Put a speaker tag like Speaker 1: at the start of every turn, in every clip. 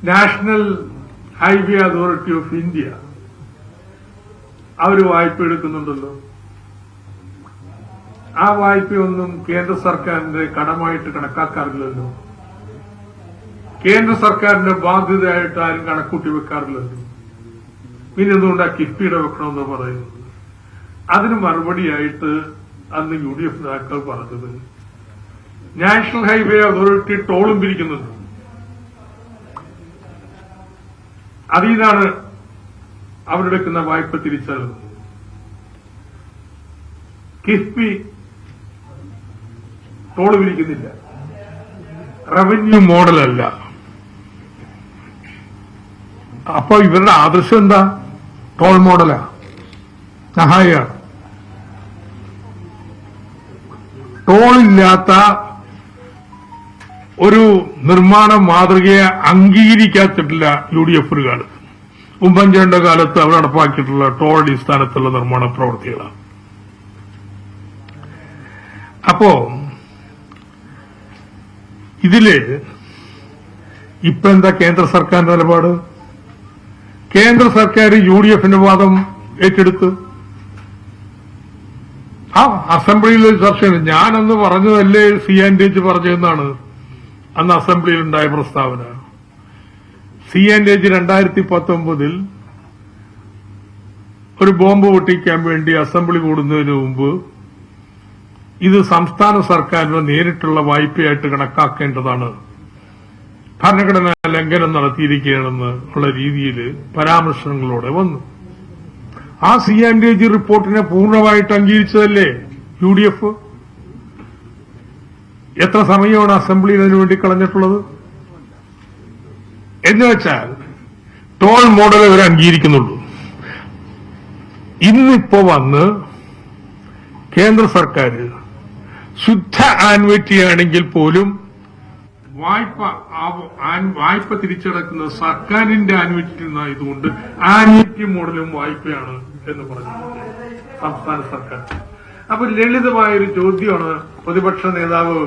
Speaker 1: National highway authority of India അവർ വായ്പ എടുക്കുന്നുണ്ടല്ലോ. ആ വായ്പയൊന്നും കേന്ദ്ര സർക്കാരിന്റെ കടമായിട്ട് കണക്കാക്കാറില്ലല്ലോ. കേന്ദ്ര സർക്കാരിന്റെ ബാധ്യതയായിട്ട് ആരും കണക്കൂട്ടി വെക്കാറില്ലല്ലോ. പിന്നെ എന്തുകൊണ്ടാ കിഫ്ബിയുടെ വെക്കണമെന്ന് പറയുന്നത്? അതിന് മറുപടിയായിട്ട് അന്ന് UDF നേതാക്കൾ പറഞ്ഞത് നാഷണൽ ഹൈവേ അതോറിറ്റി ടോളും പിരിക്കുന്നുണ്ട്. അതിൽ നിന്നാണ് അവരെടുക്കുന്ന വായ്പ തിരിച്ചറിയുന്നത്. കിഫ്ബി ടോൾ പിരിക്കുന്നില്ല, റവന്യൂ മോഡലല്ല. അപ്പൊ ഇവരുടെ ആദർശം എന്താ? ടോൾ മോഡലാ, സഹായിയാണ്. ടോളില്ലാത്ത ഒരു നിർമ്മാണ മാതൃകയെ അംഗീകരിക്കാത്തിട്ടില്ല UDF-കാർ. ഉമ്മൻചാണ്ടിയുടെ കാലത്ത് അവർ നടപ്പാക്കിയിട്ടുള്ള ടോൾ അടിസ്ഥാനത്തിലുള്ള നിർമ്മാണ പ്രവൃത്തികളാണ്. അപ്പോ ഇതില് ഇപ്പൊ എന്താ കേന്ദ്ര സർക്കാരിന്റെ നിലപാട്? കേന്ദ്ര സർക്കാർ UDF-ന്റെ വാദം ഏറ്റെടുത്ത് ആ അസംബ്ലിയിൽ ചർച്ച ചെയ്യുന്നത്. ഞാനന്ന് പറഞ്ഞതല്ലേ C&H പറഞ്ഞതെന്നാണ് അന്ന് അസംബ്ലിയിൽ ഉണ്ടായ പ്രസ്താവന. C&H 2019 ഒരു ബോംബ് പൊട്ടിക്കാൻ വേണ്ടി അസംബ്ലി കൂടുന്നതിന് മുമ്പ് ഇത് സംസ്ഥാന സർക്കാരിന് നേരിട്ടുള്ള വായ്പയായിട്ട് കണക്കാക്കേണ്ടതാണ്, ഭരണഘടനാ ലംഘനം നടത്തിയിരിക്കുകയാണെന്ന് ഉള്ള രീതിയിൽ പരാമർശങ്ങളോടെ വന്നു. ആ C&H റിപ്പോർട്ടിനെ പൂർണ്ണമായിട്ട് അംഗീകരിച്ചതല്ലേ UDF? എത്ര സമയമാണ് അസംബ്ലിയിൽ അതിനുവേണ്ടി കളഞ്ഞിട്ടുള്ളത്? എന്നുവെച്ചാൽ ടോൾ മോഡൽ അവർ അംഗീകരിക്കുന്നുള്ളൂ. ഇന്നിപ്പോ വന്ന് കേന്ദ്ര സർക്കാർ ശുദ്ധ ആൻവിറ്റിയാണെങ്കിൽ പോലും വായ്പ തിരിച്ചടക്കുന്നത് സർക്കാരിന്റെ ആൻവിറ്റി നിന്നായതുകൊണ്ട് ആൻവിറ്റി മോഡലും വായ്പയാണ് എന്ന് പറഞ്ഞു സംസ്ഥാന സർക്കാർ. അപ്പൊ ലളിതമായൊരു ചോദ്യമാണ് പ്രതിപക്ഷ നേതാവ്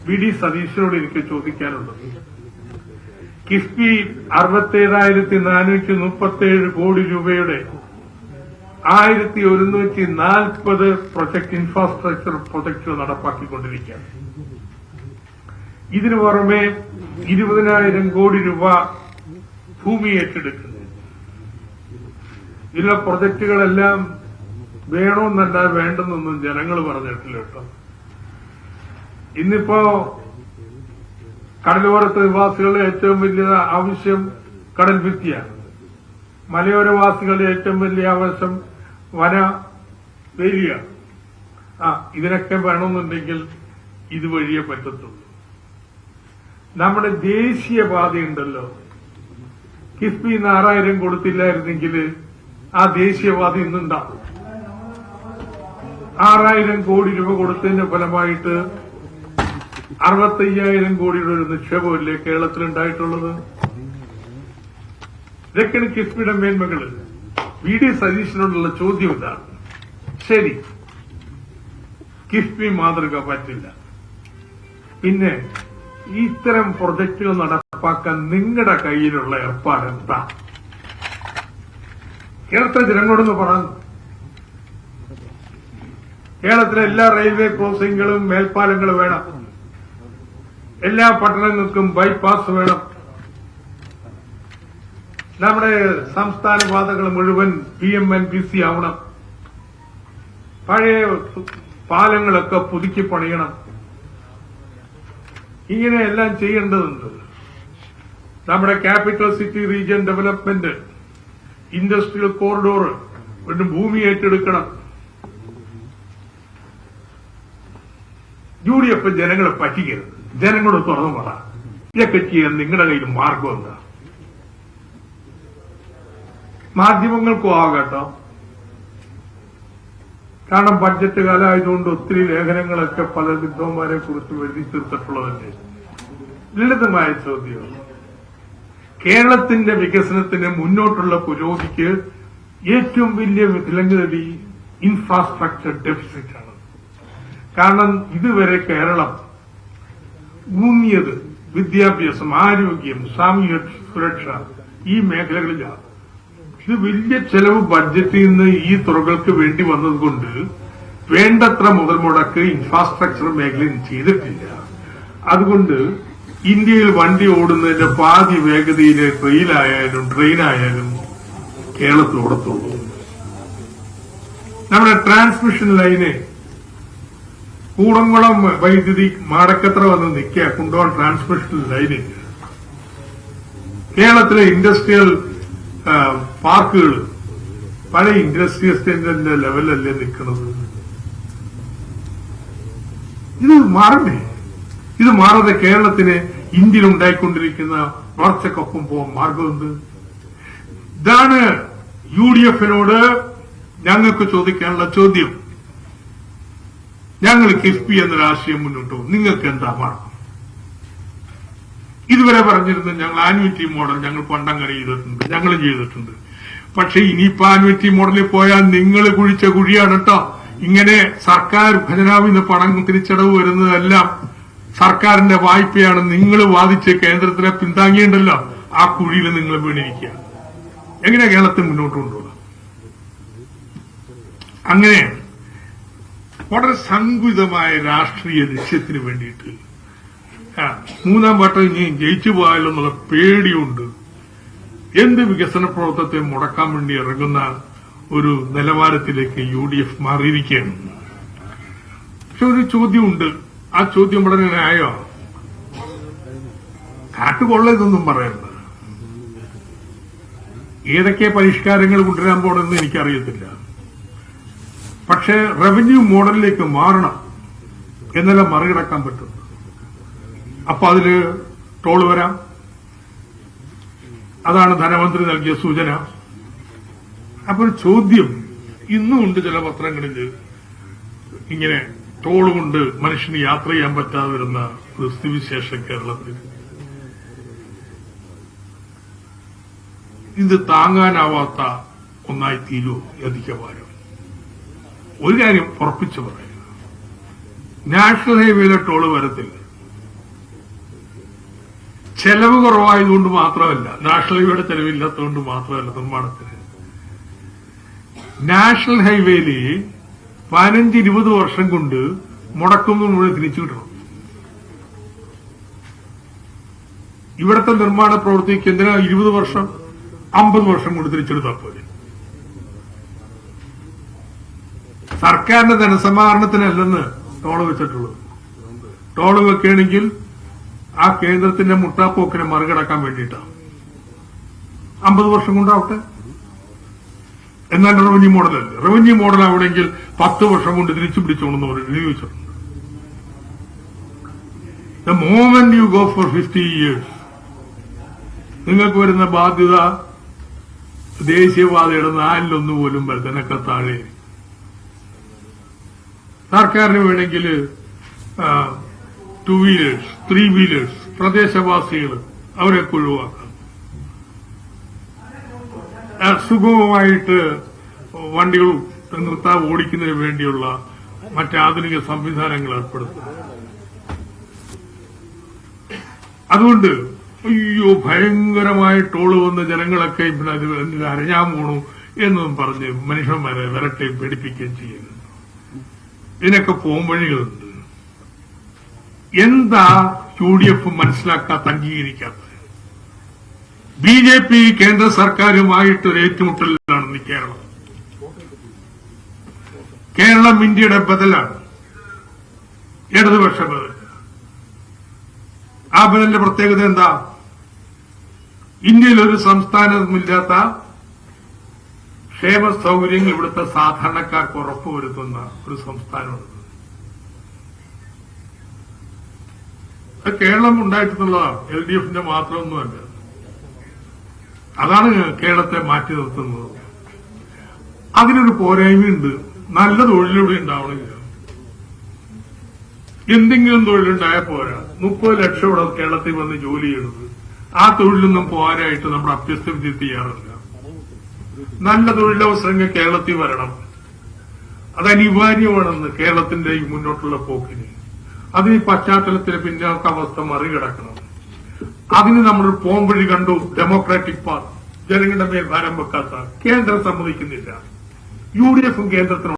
Speaker 1: VD സതീശനോട് എനിക്ക് ചോദിക്കാനുള്ളത്. കിഫ്ബി 67,437 കോടി രൂപയുടെ 1140 പ്രൊജക്ട് ഇൻഫ്രാസ്ട്രക്ചർ പ്രൊജക്ടുകൾ നടപ്പാക്കിക്കൊണ്ടിരിക്കുകയാണ്. ഇതിനു പുറമെ 20,000 കോടി രൂപ ഭൂമി ഏറ്റെടുക്കുന്നു. ഇതിലെ പ്രൊജക്ടുകളെല്ലാം വേണമെന്നല്ല വേണ്ടെന്നൊന്നും ജനങ്ങൾ പറഞ്ഞിട്ടില്ല കേട്ടോ. ഇന്നിപ്പോ കടലോരത്തെ നിവാസികളുടെ ഏറ്റവും വലിയ ആവശ്യം കടൽ ഭിത്തിയാണ്. മലയോരവാസികളുടെ ഏറ്റവും വലിയ ആവശ്യം വേലിയാണ്. ഇതിനൊക്കെ വേണമെന്നുണ്ടെങ്കിൽ ഇതുവഴിയേ പറ്റത്തുള്ളൂ. നമ്മുടെ ദേശീയപാതയുണ്ടല്ലോ, കിഫ്ബി 6000 കൊടുത്തില്ലായിരുന്നെങ്കിൽ ആ ദേശീയപാത ഇന്നുണ്ടാവും. 6000 കോടി രൂപ കൊടുത്തതിന്റെ ഫലമായിട്ട് 65,000 കോടിയുടെ ഒരു നിക്ഷേപമല്ലേ കേരളത്തിലുണ്ടായിട്ടുള്ളത്? ഇതൊക്കെയാണ് കിഫ്ബിയുടെ മേന്മകള്. VD സതീശനോടുള്ള ചോദ്യം ഇതാണ്. ശരി, കിഫ്ബി മാതൃക പറ്റില്ല, പിന്നെ ഇത്തരം പ്രൊജക്ടുകൾ നടപ്പാക്കാൻ നിങ്ങളുടെ കയ്യിലുള്ള ഏർപ്പാട് എന്താ? കേരളത്തിലെ ജനങ്ങളോടൊന്ന് പറഞ്ഞു. കേരളത്തിലെ എല്ലാ റെയിൽവേ ക്രോസിംഗുകളും മേൽപ്പാലങ്ങളും വേണം, എല്ലാ പട്ടണങ്ങൾക്കും ബൈപ്പാസ് വേണം, നമ്മുടെ സംസ്ഥാന പാതകൾ മുഴുവൻ PMNPC ആവണം, പഴയ പാലങ്ങളൊക്കെ പുതുക്കി പണിയണം. ഇങ്ങനെയെല്ലാം ചെയ്യേണ്ടതുണ്ട്. നമ്മുടെ capital city region development, industrial corridor, പിന്നെ ഭൂമി ഏറ്റെടുക്കണം. UDF ജനങ്ങളെ പറ്റിക്കരുത്. ജനങ്ങളോട് തുറന്നു പറ, ഇതൊക്കെ ചെയ്യാൻ നിങ്ങളുടെ കയ്യിൽ മാർഗം എന്താ? മാധ്യമങ്ങൾക്കും ആകട്ടോ, കാരണം ബഡ്ജറ്റ് കാലമായതുകൊണ്ട് ഒത്തിരി ലേഖനങ്ങളൊക്കെ പല വിദ്വാന്മാരെ കുറിച്ച് എഴുതി തീർത്തിട്ടുള്ളതല്ലേ. ലളിതമായ ചോദ്യം, കേരളത്തിന്റെ വികസനത്തിന് മുന്നോട്ടുള്ള പുരോഗതിക്ക് ഏറ്റവും വലിയ വിലങ്ങുതടി ഇൻഫ്രാസ്ട്രക്ചർ ഡെഫിസിറ്റ് ആണ്. കാരണം ഇതുവരെ കേരളം ഊന്നിയത് വിദ്യാഭ്യാസം, ആരോഗ്യം, സാമൂഹ്യ സുരക്ഷ, ഈ മേഖലകളിലാണ്. ഇത് വലിയ ചെലവ് ബഡ്ജറ്റിൽ നിന്ന് ഈ തുറകൾക്ക് വേണ്ടി വന്നതുകൊണ്ട് വേണ്ടത്ര മുതൽ മുടക്ക് ഇൻഫ്രാസ്ട്രക്ചർ മേഖലയിൽ ചെയ്തിട്ടില്ല. അതുകൊണ്ട് ഇന്ത്യയിൽ വണ്ടി ഓടുന്നതിന്റെ പാതി വേഗതയിൽ റെയിലായാലും ട്രെയിനായാലും കേരളത്തിൽ ഓടത്തുള്ളൂ. നമ്മുടെ ട്രാൻസ്മിഷൻ ലൈന് കൂടംകുളം വൈദ്യുതി മാടക്കത്ര വന്ന് നിൽക്കുക, കുണ്ടോളം ട്രാൻസ്മിഷൻ ലൈന് കേരളത്തിലെ ഇൻഡസ്ട്രിയൽ പാർക്കുകൾ പല ഇൻഡസ്ട്രിയൽ എസ്റ്റേറ്റിന്റെ ലെവലല്ലേ നിൽക്കുന്നത്. ഇത് മാറണ്ടേ? ഇത് മാറാതെ കേരളത്തിന് ഇന്ത്യയിൽ ഉണ്ടായിക്കൊണ്ടിരിക്കുന്ന വളർച്ചക്കൊപ്പം പോകാൻ മാർഗമുണ്ട്. ഇതാണ് UDF-നോട് ഞങ്ങൾക്ക് ചോദിക്കാനുള്ള ചോദ്യം. ഞങ്ങൾ കിഫ്ബി എന്ന രാഷ്ട്രീയം മുന്നോട്ട് പോകും, നിങ്ങൾക്ക് എന്താ മാർഗം? ഇതുവരെ പറഞ്ഞിരുന്നത് ഞങ്ങൾ ആന്വിറ്റി മോഡൽ ഞങ്ങൾ പണ്ടങ്ങനെ ചെയ്തിട്ടുണ്ട്, ഞങ്ങളും ചെയ്തിട്ടുണ്ട്. പക്ഷെ ഇനിയിപ്പോ ആന്വിറ്റി മോഡലിൽ പോയാൽ നിങ്ങൾ കുഴിച്ച കുഴിയാണ് കേട്ടോ. ഇങ്ങനെ സർക്കാർ ഖജനാവിൽ നിന്ന് പണം തിരിച്ചടവ് വരുന്നതെല്ലാം സർക്കാരിന്റെ വായ്പയാണ്. നിങ്ങൾ വാദിച്ച് കേന്ദ്രത്തിനെ പിന്താങ്ങിയുണ്ടല്ലോ, ആ കുഴിയിൽ നിങ്ങൾ വീണിരിക്കുക. എങ്ങനെ കേരളത്തിൽ മുന്നോട്ട് കൊണ്ടുപോകുക? അങ്ങനെ വളരെ സങ്കുചിതമായ രാഷ്ട്രീയ ലക്ഷ്യത്തിന് വേണ്ടിയിട്ട് മൂന്നാം വട്ടം ഇനി ജയിച്ചു പോയാലോ എന്നുള്ള പേടിയുണ്ട്. എന്ത് വികസന പ്രവർത്തനത്തെ മുടക്കാൻ വേണ്ടി ഇറങ്ങുന്ന ഒരു നിലവാരത്തിലേക്ക് UDF മാറിയിരിക്കുകയാണ്. പക്ഷെ ഒരു ചോദ്യമുണ്ട്, ആ ചോദ്യം വളരെ ആയോ? കാട്ടുകൊള്ള ഇതൊന്നും പറയണ്ട. ഏതൊക്കെ പരിഷ്കാരങ്ങൾ കൊണ്ടുവരാൻ പോണെന്ന് എനിക്കറിയത്തില്ല. പക്ഷെ റവന്യൂ മോഡലിലേക്ക് മാറണം, എന്നല്ല മറികടക്കാൻ പറ്റും. അപ്പൊ അതില് ടോള് വരാം. അതാണ് ധനമന്ത്രി നൽകിയ സൂചന. അപ്പൊ ഒരു ചോദ്യം ഇന്നും ഉണ്ട് ചില പത്രങ്ങളിൽ, ഇങ്ങനെ ടോള് കൊണ്ട് മനുഷ്യന് യാത്ര ചെയ്യാൻ പറ്റാതെ വരുന്ന ഒരു സ്ഥിതിവിശേഷം കേരളത്തിൽ. ഇത് താങ്ങാനാവാത്ത ഒന്നായി തീരുമോ അധികഭാരം? ഒരു കാര്യം ഉറപ്പിച്ചു പറയുക, നാഷണൽ ഹൈവേയിലെ ടോള് വരത്തില്ല. ചെലവ് കുറവായതുകൊണ്ട് മാത്രമല്ല, നാഷണൽ ഹൈവേയുടെ ചെലവില്ലാത്തതുകൊണ്ട് മാത്രമല്ല നിർമ്മാണത്തിന്. നാഷണൽ ഹൈവേയിൽ 15-20 വർഷം കൊണ്ട് മുടക്കുന്ന മുഴുവൻ തിരിച്ചു കിട്ടണം. ഇവിടുത്തെ നിർമ്മാണ പ്രവൃത്തിക്ക് എന്തിനാ 20 വർഷം, 50 വർഷം കൊണ്ട് തിരിച്ചെടുത്താൽ പോലെ. സർക്കാരിന്റെ ധനസമാഹരണത്തിനല്ലെന്ന് ടോള് വെച്ചിട്ടുള്ളത്. ടോള് വെക്കുകയാണെങ്കിൽ ആ കേന്ദ്രത്തിന്റെ മുട്ടാപ്പോക്കിനെ മറികടക്കാൻ വേണ്ടിയിട്ടാണ്. 50 വർഷം കൊണ്ടാവട്ടെ. എന്നാൽ റവന്യൂ മോഡലല്ലേ. റവന്യൂ മോഡൽ ആവണമെങ്കിൽ 10 വർഷം കൊണ്ട് തിരിച്ചു പിടിച്ചോണെന്ന് എഴുതി വെച്ചിട്ടുണ്ട്. The moment you go for 50 years, നിങ്ങൾക്ക് വരുന്ന ബാധ്യത ദേശീയപാതയുടെ 4-1 പോലും വരുന്നതിനൊക്കെ താഴെ. സർക്കാരിന് വേണമെങ്കിൽ 2 വീലേഴ്സ് 3 വീലേഴ്സ് പ്രദേശവാസികൾ അവരെ ഒഴിവാക്കാം. സുഗമമായിട്ട് വണ്ടികൾ നിർത്താൻ ഓടിക്കുന്നതിന് വേണ്ടിയുള്ള മറ്റാധുനിക സംവിധാനങ്ങൾ ഏർപ്പെടുത്തുക. അതുകൊണ്ട് അയ്യോ ഭയങ്കരമായ ടോള് വന്ന് ജനങ്ങളൊക്കെ പിന്നെ അത് അരഞ്ഞാൻ പോണു എന്നും പറഞ്ഞ് മനുഷ്യന്മാരെ വിരട്ടെയും പേടിപ്പിക്കുകയും ചെയ്യുന്നു. ഇതിനൊക്കെ പോംവഴികളുണ്ട്. എന്താ UDF മനസ്സിലാക്കാത്ത, അംഗീകരിക്കാത്തത്? BJP കേന്ദ്ര സർക്കാരുമായിട്ടൊരു ഏറ്റുമുട്ടലിലാണ് കേരളം. കേരളം ഇന്ത്യയുടെ ബദലാണ്, ഇടതുപക്ഷ ബദൽ. ആ ബദലിന്റെ പ്രത്യേകത എന്താ? ഇന്ത്യയിൽ ഒരു സംസ്ഥാനമില്ലാത്ത ക്ഷേമ സൗകര്യങ്ങൾ ഇവിടുത്തെ സാധാരണക്കാർക്ക് ഉറപ്പുവരുത്തുന്ന ഒരു സംസ്ഥാനമുണ്ട്. അത് കേരളം ഉണ്ടായിട്ടുള്ളതാണ്, LDF-ന്റെ മാത്രമൊന്നുമല്ല. അതാണ് കേരളത്തെ മാറ്റി നിർത്തുന്നത്. അതിനൊരു പോരായ്മയുണ്ട്, നല്ല തൊഴിലിവിടെ ഉണ്ടാവണില്ല. എന്തെങ്കിലും തൊഴിലുണ്ടായാൽ പോരാ. 30 ലക്ഷം ഇവിടെ കേരളത്തിൽ വന്ന് ജോലി ചെയ്യണത്. ആ തൊഴിലൊന്നും പോരായിട്ട് നമ്മുടെ അഭ്യസ്ത വിദ്യ ചെയ്യാറില്ല. നല്ല തൊഴിലവസരങ്ങൾ കേരളത്തിൽ വരണം. അത് അനിവാര്യമാണെന്ന് കേരളത്തിന്റെ ഈ മുന്നോട്ടുള്ള പോക്കിന്. അത് ഈ പശ്ചാത്തലത്തിൽ പിന്നോക്ക അവസ്ഥ മറികടക്കണം. അതിന് നമ്മൾ പോംവഴി കണ്ടു. ഡെമോക്രാറ്റിക് പാർട്ടി ജനങ്ങളുടെ മേൽ ഭാരം വെക്കാത്ത കേന്ദ്രം സമ്മതിക്കുന്നില്ല. UDF കേന്ദ്രത്തിന്